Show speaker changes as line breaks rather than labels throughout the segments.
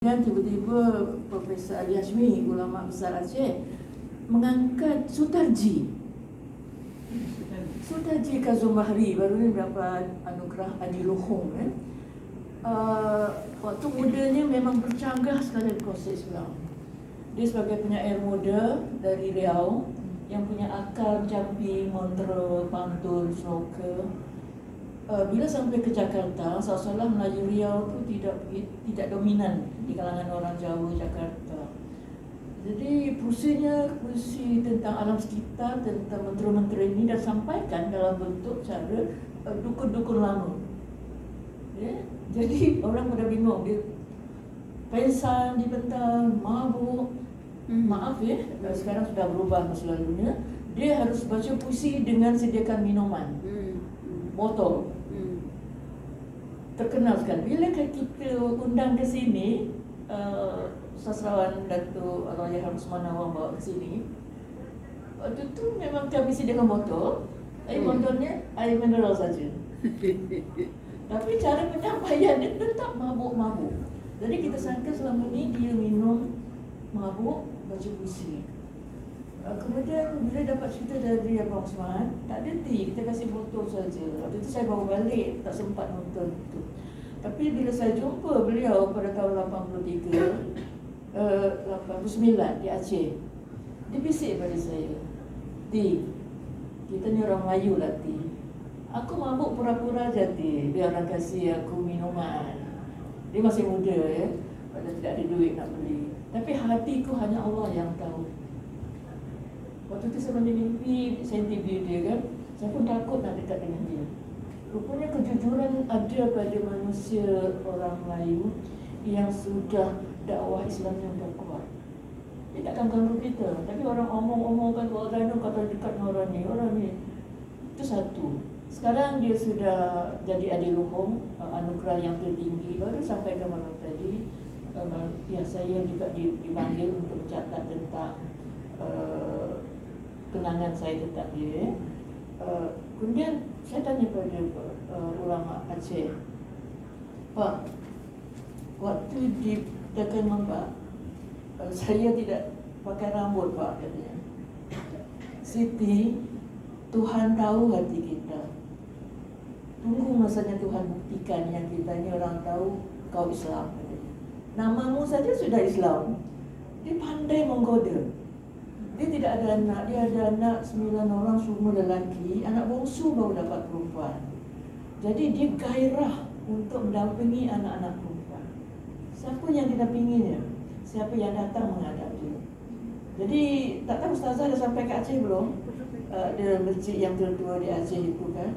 Dan tiba-tiba Profesor Ali Hashmi, ulama besar Aceh, mengangkat Sutarji Kazum Bahri, baru ni dapat anugerah Adiluhung. Waktu mudanya memang bercanggah sekali di konsep Islam. Dia sebagai penyair muda dari Riau yang punya akal Jambi, Montreux, Bantul, Selokar. Bila sampai ke Jakarta, seolah-olah Melayu Riau tu tidak dominan di kalangan orang Jawa Jakarta. Jadi puisi tentang alam sekitar, tentang mentera-mentera ini dan sampaikan dalam bentuk cara dukun-dukun lama. Ya? Jadi orang pada bingung, dia pensan dibentang, mabuk. Maaf ya, sekarang sudah berubah masa lalunya. Dia harus baca puisi dengan sediakan minuman, botol. Terkenal sekali. Bila kita undang ke sini, sastrawan Datuk Allahyarham Usman Nawang bawa ke sini, waktu tu memang kami sediakan botol, tapi botolnya air mineral saja. Tapi cara penyampaian dia tetap mabuk-mabuk. Jadi kita sangka selama ni dia minum, mabuk, baca puisi. Kemudian bila dapat cerita dari Abang Usman, tak ada tea, kita kasih botol saja. Waktu itu saya bawa balik, tak sempat nonton itu. Tapi bila saya jumpa beliau pada tahun 89 di Aceh, dia bisik pada saya, "Ti, kita ni orang Melayu lah Ti. Aku mabuk pura-pura je Ti, biar orang kasih aku minuman." Dia masih muda ya, padahal tidak ada duit nak beli. Tapi hatiku hanya Allah yang tahu. Waktu tu saya mimpi, saya interview dia kan, saya pun takut nak dekat dengan dia. Rupanya kejujuran ada pada manusia orang Melayu yang sudah dakwah Islamnya dah kuat. Dia takkan ganggu kita. Tapi orang omong-omongkan orang tu kata dekat dengan orang ni. Itu satu. Sekarang dia sudah jadi Adiluhung, anugerah yang tertinggi. Baru sampai ke malam tadi, ya saya juga dipanggil untuk mencatat tentang kenangan saya tentang dia. Kemudian saya tanya pada ulama Aceh, "Pak, waktu di Tekan Pak, saya tidak pakai rambut Pak," katanya. "Siti, Tuhan tahu hati kita. Tunggu masanya Tuhan buktikan yang kita ni orang tahu kau Islam," katanya. "Namamu saja sudah Islam." Dia pandai menggoda. Dia tidak ada anak, dia ada anak 9 orang semua lelaki, anak bongsu baru dapat perempuan. Jadi dia gairah untuk mendampingi anak-anak perempuan. Siapa yang didampinginya? Siapa yang datang menghadap dia? Jadi tak tahu Ustazah dah sampai ke Aceh belum? Ada masjid yang tertua di Aceh itu kan,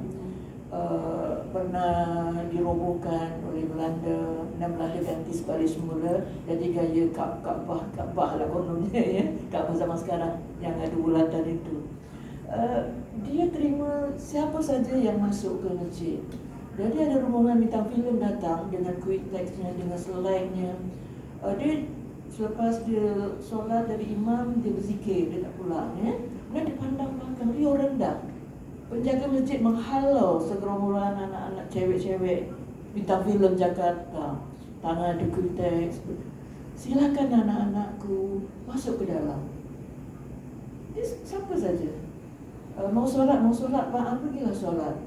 pernah dirobohkan oleh Belanda dan Belanda ganti sekali semula jadi gaya Kaabah lah kononnya ya, Kaabah zaman sekarang yang ada bulatan itu. Dia terima siapa saja yang masuk ke masjid. Jadi ada rombongan bintang filem datang dengan quick text-nya, dengan slide-nya. Dia selepas dia solat dari imam, dia berzikir, dia tak pulang ya. Kemudian dia pandang belakang, dia rendah. Penjaga masjid menghalau segerombolan anak-anak cewek-cewek bintang filem Jakarta. Tangan ada kutex. "Silakan anak-anakku masuk ke dalam." Dia siapa saja. Mau solat Pak, pergilah solat.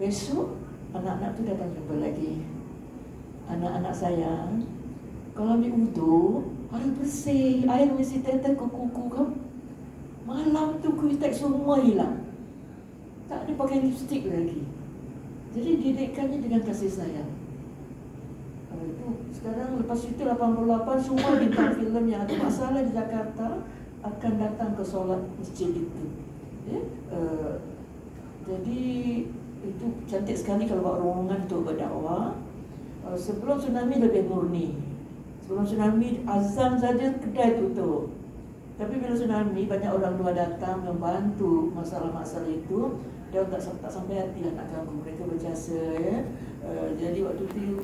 Besok anak-anak tu datang jumpa lagi. "Anak-anak saya, kalau ambil wudu, harus bersih, air mesti tetes ke kuku kan." Malam tu kutex semua hilang. Tak ada pakai lipstick lagi. Jadi didikkannya dengan kasih sayang. Itu sekarang lepas itu 88 semua bintang filem yang ada masalah di Jakarta akan datang ke solat masjid itu. Ya? Jadi itu cantik sekali kalau bawa rombongan untuk berdakwah. Sebelum tsunami lebih murni. Sebelum tsunami azan saja kedai tutup. Tapi bila tsunami banyak orang luar datang membantu masalah-masalah itu. Dia tak sampai hati lah nak ganggu, mereka berjasa ya. Jadi waktu itu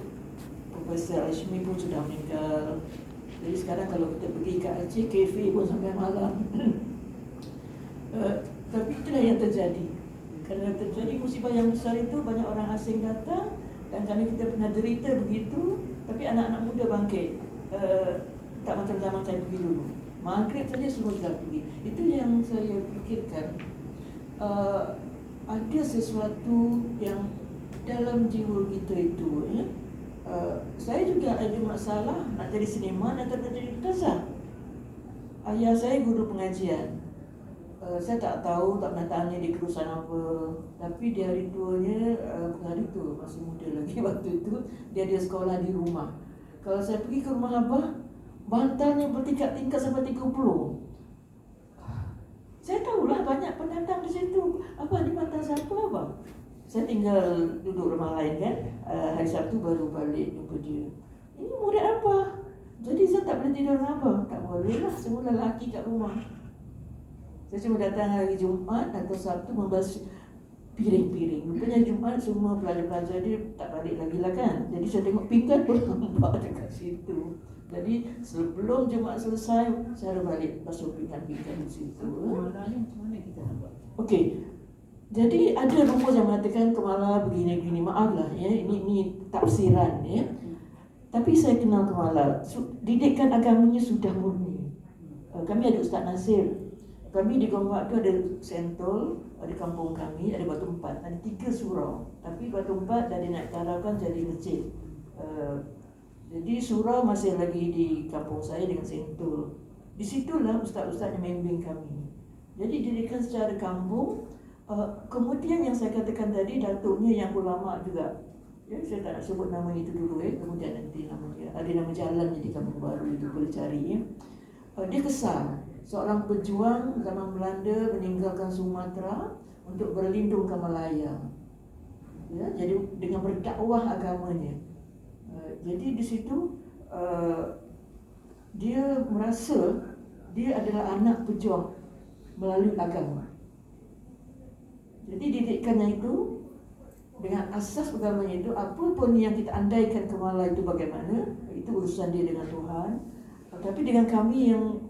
Profesor Hashmi pun sudah meninggal. Jadi sekarang kalau kita pergi ke Aceh, kafe pun sampai malam. Tapi itulah yang terjadi. Kerana terjadi musibah yang besar itu, banyak orang asing datang. Dan kerana kita pernah derita begitu, Tapi anak-anak muda bangkit, tak macam zaman saya pergi dulu. Maghrib saja semua sudah pergi. Itu yang saya fikirkan. Ada sesuatu yang dalam jiwa kita itu, ya. Saya juga ada masalah nak jadi seniman atau nak jadi ustazah. Ayah saya guru pengajian. Saya tak tahu, tak pernah tanya dia kerusan apa. Tapi di hari tuanya, hari tu masih muda lagi waktu itu, dia ada sekolah di rumah. Kalau saya pergi ke rumah abah, bantalnya bertingkat-tingkat sampai 30. Saya tahulah banyak pendatang di situ. Apa di bantal siapa abah? Saya tinggal duduk rumah lain kan. Hari Sabtu baru balik jumpa dia. Ini murid apa? Jadi saya tak boleh tidur dengan abah. Tak boleh lah, semua lelaki kat rumah. Saya cuma datang hari Jumaat atau Sabtu membahas piring-piring. Rupanya Jumaat semua pelajar-pelajar dia tak balik lagi lah kan. Jadi saya tengok pinggan pun nampak dekat situ. Jadi sebelum Jumaat selesai, saya harus balik basuh pinggan-pinggan di situ.
Malahnya macam mana kita nak buat?
Okey. Jadi ada rumus yang mengatakan kemala begini-begini. Maaflah ya, ini tafsiran ya. Tapi saya kenal kemala. Didikan agamanya sudah murni. Kami ada Ustaz Nasir. Kami di Gombak tu ada Sentol, ada kampung kami, ada Batu Empat, ada 3 surau. Tapi Batu Empat dah naik tarafkan jadi masjid. Jadi surau masih lagi di kampung saya dengan Sentol. Di situlah ustaz-ustaz yang membimbing kami. Jadi didikan secara kampung. Kemudian yang saya katakan tadi, datuknya yang ulama juga. Ya, saya tak nak sebut nama itu dulu kemudian nanti nama dia. Ada nama jalan di Kampung Baru itu boleh cari ya. Dia kesal. Seorang pejuang zaman Belanda meninggalkan Sumatera untuk berlindung ke Malaya. Ya, jadi dengan berdakwah agamanya. Jadi di situ dia merasa dia adalah anak pejuang melalui agama. Jadi didikannya itu dengan asas agamanya itu, apapun yang kita andaikan kemala itu bagaimana, itu urusan dia dengan Tuhan. Tapi dengan kami yang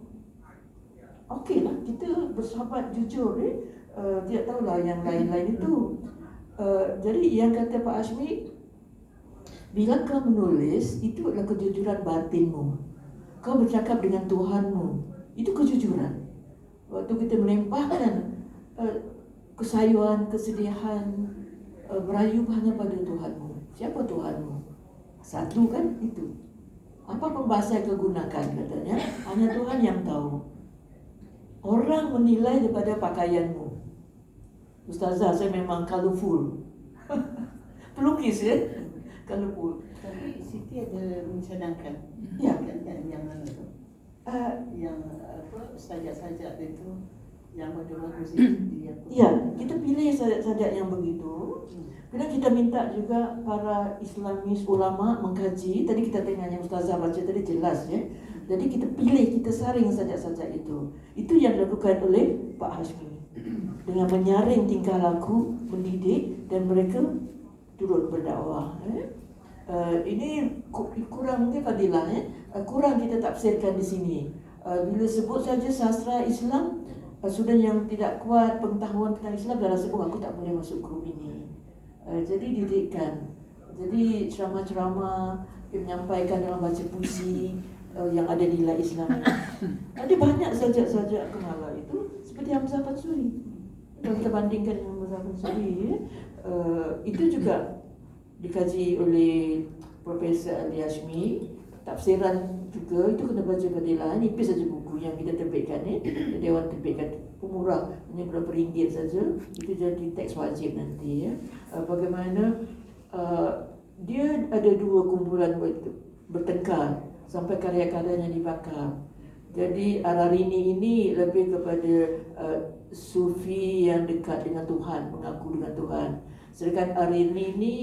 okeylah, kita bersahabat jujur tidak tahulah yang lain-lain itu. Jadi yang kata Pak Hashmi, bila kau menulis, itu adalah kejujuran batinmu. Kau bercakap dengan Tuhanmu, itu kejujuran. Waktu kita melimpahkan kesayuan, kesedihan, berayup hanya pada Tuhanmu. Siapa Tuhanmu? Satu kan itu. Apa pembahasa yang kau gunakan katanya? Hanya Tuhan yang tahu. Orang menilai daripada pakaianmu. Ustazah, saya memang colourful. Pelukis ya? Colourful.
Tapi Siti ada mencadangkan
Ya.
yang mana tu? Yang apa, sajak-sajak itu yang bagus itu dia.
Ya, kita pilih sajak yang begitu. Kemudian kita minta juga para Islamis ulama mengkaji. Tadi kita tengok yang Ustazah baca tadi jelas ya. Jadi kita pilih, kita saring sajak-sajak itu. Itu yang dilakukan oleh Pak Hashmi. Dengan menyaring tingkah laku, mendidik dan mereka turut berdakwah. Ini kurang mungkin fadilah kurang kita tafsirkan di sini. Bila sebut saja sastra Islam, sudah yang tidak kuat pengetahuan tentang Islam dah rasa aku tak boleh masuk grup ini. Jadi didikan. Jadi ceramah-ceramah yang menyampaikan dalam baca puisi yang ada nilai Islam. Ada banyak sajak-sajak kemala itu seperti Hamzah Fatsuri. Kalau kita bandingkan dengan Hamzah Fatsuri, itu juga dikaji oleh Profesor Ali Hashmi. Tafsiran juga itu kena baca fadilah. Nipis saja buku yang kita terbitkan Dewan terbitkan pemurah, hanya berapa ringgit saja. Itu jadi teks wajib nanti ya. Bagaimana dia ada 2 kumpulan bertengkar sampai karya-karyanya dibakar. Jadi Ararini ini lebih kepada sufi yang dekat dengan Tuhan, mengaku dengan Tuhan. Sedangkan Ararini ini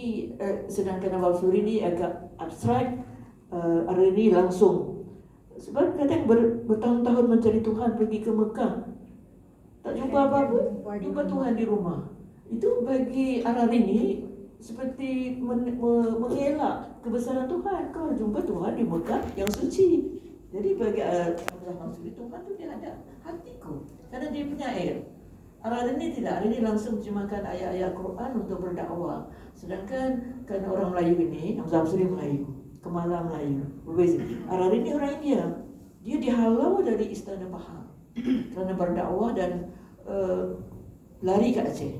sedangkan Al-Suri ini agak abstrak. Ararini langsung. Sebab kadang bertahun-tahun mencari Tuhan, pergi ke Mekah, tak jumpa apa-apa, jumpa Tuhan di rumah. Itu bagi Ararini seperti mengelak kebesaran Tuhan. Kau jumpa Tuhan di Mekah yang suci. Jadi bagi Al-Suri, Tuhan tu dia ada hatiku, karena dia penyair. Ararini tidak, Ararini langsung terjemahkan ayat-ayat Quran untuk berdakwah. Sedangkan kan orang Melayu ini, Hamzah Fatsuri Melayu, Kemala Melayu. Ararin ni orang India. Dia dihalau dari Istana Pahang kerana berdakwah dan lari ke Aceh.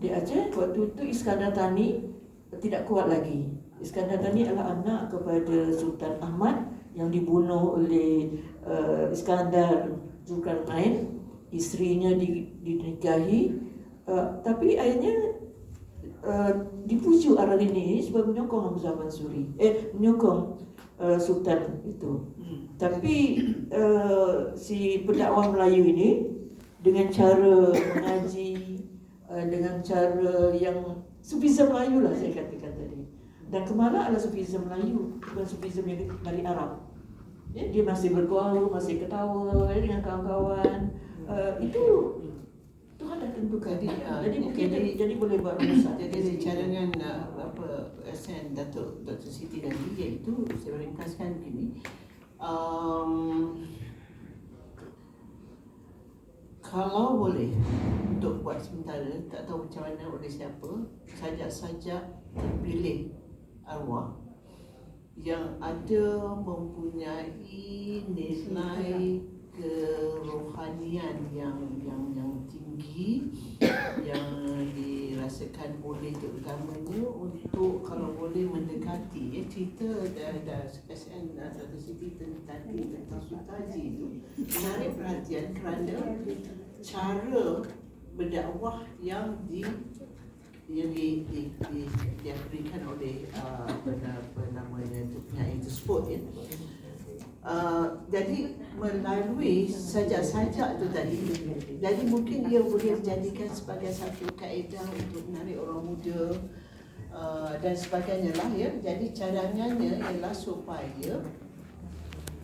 Di Aceh waktu itu Iskandar Thani tidak kuat lagi. Iskandar Thani adalah anak kepada Sultan Ahmad yang dibunuh oleh Iskandar Zulkarnain. Isterinya dinikahi, tapi akhirnya dipuju Ararin ini sebab menyokong Hamzah Mansuri, menyokong Sultan itu. Tapi si pendakwah Melayu ini dengan cara mengaji, dengan cara yang Sufisme Melayu lah saya katakan tadi. Dan Kemala adalah Sufisme Melayu, bukan Sufisme yang dari Arab. Ya, dia masih bergaul, masih ketawa dengan kawan-kawan. Itu Tuhan dah tentukan. Jadi mungkin jadi boleh buat rumuskan.
Jadi cadangan SN Datuk Dr. Siti tadi, iaitu saya ringkaskan begini. Kalau boleh untuk buat sementara, tak tahu macam mana oleh siapa, sajak-sajak terpilih arwah yang ada mempunyai nilai kerohanian yang tinggi, yang dirasakan oleh terutamanya untuk kalau boleh mendekati cerita dah SN Dr. Siti tadi tentang Sutaji itu menarik perhatian kerana cara berdakwah yang diberikan oleh namanya penyair tersebut ya. Jadi melalui sajak-sajak itu tadi, jadi mungkin dia boleh dijadikan sebagai satu kaedah untuk menarik orang muda dan sebagainya lah ya. Jadi cadangannya ialah supaya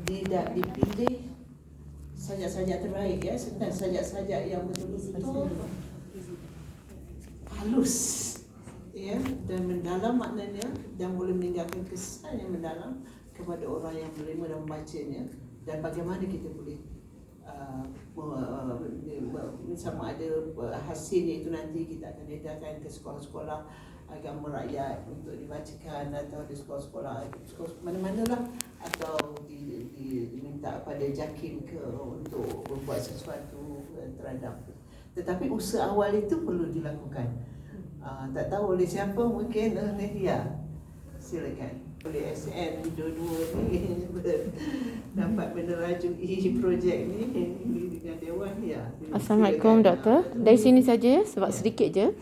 tidak dipilih sajak-sajak terbaik ya, serta sajak-sajak yang betul-betul halus ya dan mendalam maknanya, dan boleh meninggalkan kesan yang mendalam kepada orang yang menerima dan membacanya. Dan bagaimana kita boleh sama ada hasilnya itu nanti kita akan edarkan ke sekolah-sekolah agama rakyat untuk dibacakan, atau di sekolah-sekolah mana-mana lah, atau diminta pada JAKIM ke untuk membuat sesuatu terhadap. Tetapi usaha awal itu perlu dilakukan. Tak tahu oleh siapa, mungkin Nadia, silakan. Oleh SN dua-dua ni dapat menerajui projek ni dengan Dewan ya.
Assalamualaikum Doktor. Dari sini saja sebab sedikit je.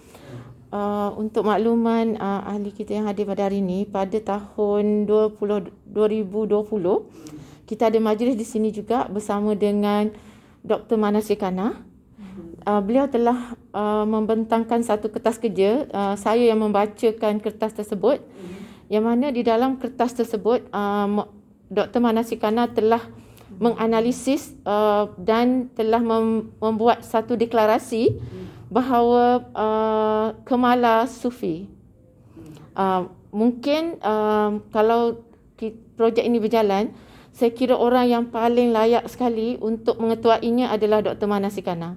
Untuk makluman ahli kita yang hadir pada hari ini, pada tahun 2020 kita ada majlis di sini juga bersama dengan Dr. Manasikana. Beliau telah membentangkan satu kertas kerja. Saya yang membacakan kertas tersebut, yang mana di dalam kertas tersebut Dr. Manasikana telah menganalisis dan telah membuat satu deklarasi bahawa Kemala Sufi. Mungkin kalau projek ini berjalan, saya kira orang yang paling layak sekali untuk mengetuainya adalah Dr. Manasikana.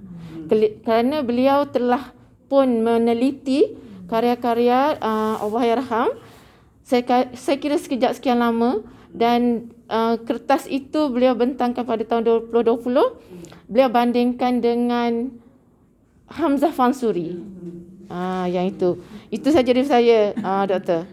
Kerana beliau telah pun meneliti karya-karya Allahyarham, saya kira sekejap sekian lama, dan kertas itu beliau bentangkan pada tahun 2020. Beliau bandingkan dengan Hamzah Mansuri. Yang itu saja dari saya, Doktor.